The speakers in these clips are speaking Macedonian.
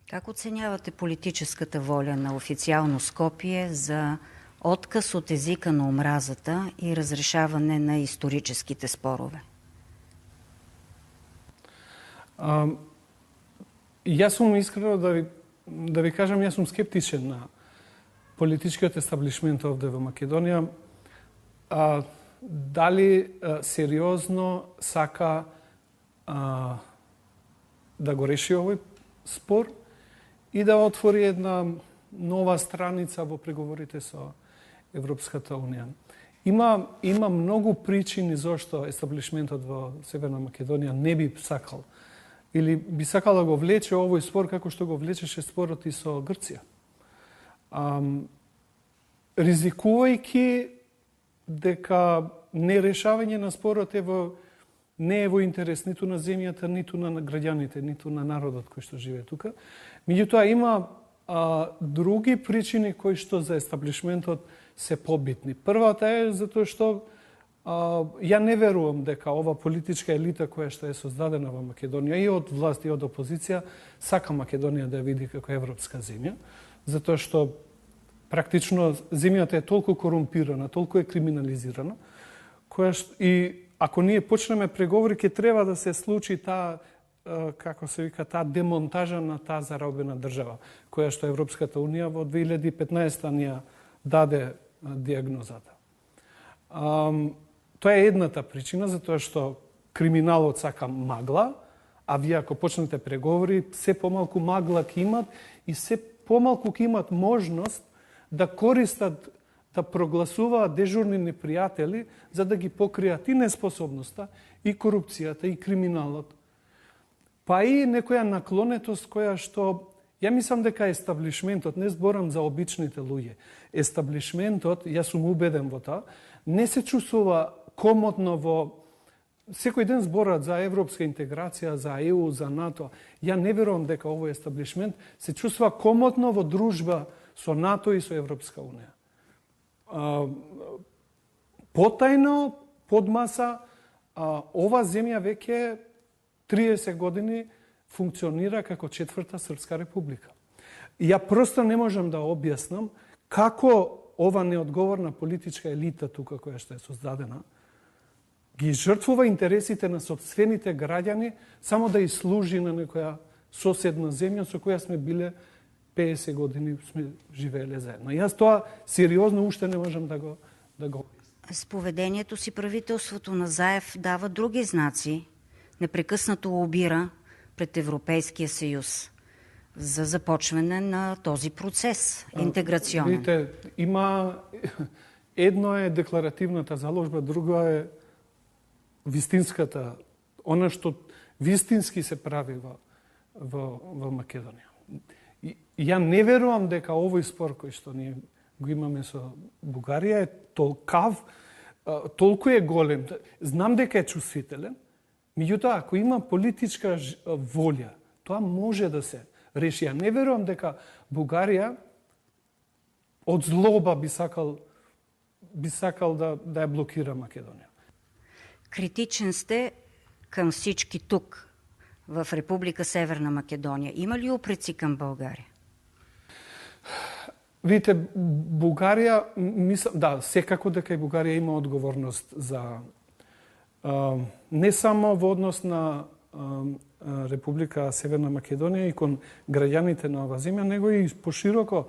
Как оценявате политическата воля на официално Скопие за отказ от езика на омразата и разрешаване на историческите спорове? Јас сум искрено да ви кажам, јас сум скептичен на политичкиот естаблишмент овде во Македонија. Дали сериозно сака да го реши овој спор и да отвори една нова страница во преговорите со Европската Унија. Има многу причини зашто естаблишментот во Северна Македонија не би сакал или би сакал да го влече овој спор како што го влечеше спорот и со Грција. Ризикувајќи дека нерешавање на спорот не е во интерес ниту на земјата, ниту на граѓаните, ниту на народот кој што живее тука. Меѓутоа има други причини кои што за естаблишментот се побитни. Првата е затоа што ја не верувам дека ова политичка елита која што е создадена во Македонија и од власт и од опозиција сака Македонија да ја види како европска земја, затоа што практично земјата е толку корумпирана, толку е криминализирана, и ако ние почнеме преговори, ќе треба да се случи таа, како се вика, таа демонтажа на таа заробена држава, која што Европската Унија во 2015 ни ја даде диагнозата. Тоа е едната причина, затоа што криминалот сака магла, а вие ако почнете преговори, се помалку магла ќе имат и се помалку ќе имат можност да користат, да прогласуваат дежурни непријатели за да ги покријат и неспособноста, и корупцијата, и криминалот. Па и некоја наклонетост која што ја мислам дека естаблишментот, не зборам за обичните луѓе, естаблишментот, јас сум убеден во тоа, не се чувствува комотно секој ден зборат за европска интеграција, за ЕУ, за НАТО. Ја не верувам дека овој естаблишмент се чувствува комотно во дружба со НАТО и со Европска Унија. Потајно, подмаса, ова земја веќе 30 години функционира како четврта Српска република. И ја просто не можам да објаснам како ова неодговорна политичка елита тука која што е создадена ги жртвува интересите на сопствените граѓани само да служи на некоја соседна земја со која сме биле 50 години сме живееле заедно. Јас тоа сериозно уште не можам да го објаснам. С поведението си правителството на Заев дава други знаци. Непрекъснато лобира пред Европейския съюз за започване на този процес интеграционен. Видите, едно е декларативната заложба, друго е вистинската, она што вистински се прави во Македонија. Ја не верувам дека овој спор кој што ние го имаме со Бугарија е толку е голем. Знам дека е чувствителен, меѓутоа ако има политичка волја, тоа може да се реши. Ја не верувам дека Бугарија од злоба би сакал да ја блокира Македонија. Критичен сте към всички тук в Република Северна Македонија. Има ли упреци към Българија? Видите, Бугарија, да, секако дека и Бугарија има одговорност за не само во однос на Република Северна Македонија и кон граѓаните на оваа земја, него и пошироко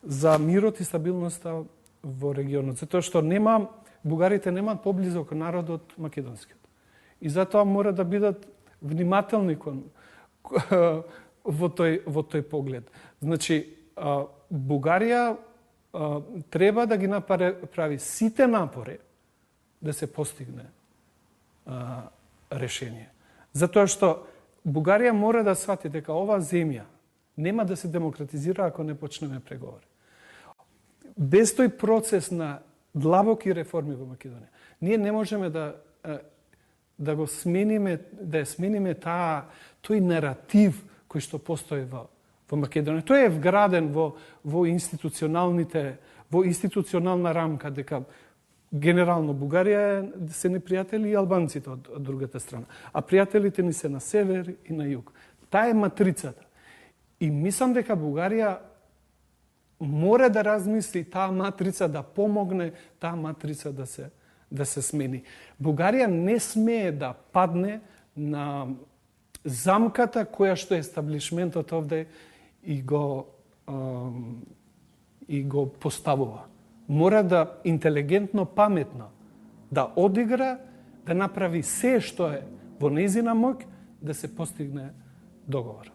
за мирот и стабилноста во регионот. Затоа што бугарите немаат поблизок народот македонскиот. И затоа мора да бидат внимателни во тој поглед. Значи, Бугарија треба да ги направи сите напори да се постигне решение. Затоа што Бугарија мора да свати дека оваа земја нема да се демократизира ако не почнеме преговори. Без тој процес на длабоки реформи во Македонија, ние не можеме да го смениме, да смениме тој наратив кој што постои во Македонија. Тој е вграден во институционална рамка, дека генерално Бугарија се непријатели и албанците од другата страна, а пријателите ни се на север и на југ. Таа е матрицата. И мислам дека Бугарија мора да размисли таа матрица, да помогне таа матрица да се смени. Бугарија не смее да падне на замката која што естаблишментот овде и го поставува. Мора да интелигентно, паметно да одигра, да направи се што е во нејзина моќ да се постигне договор.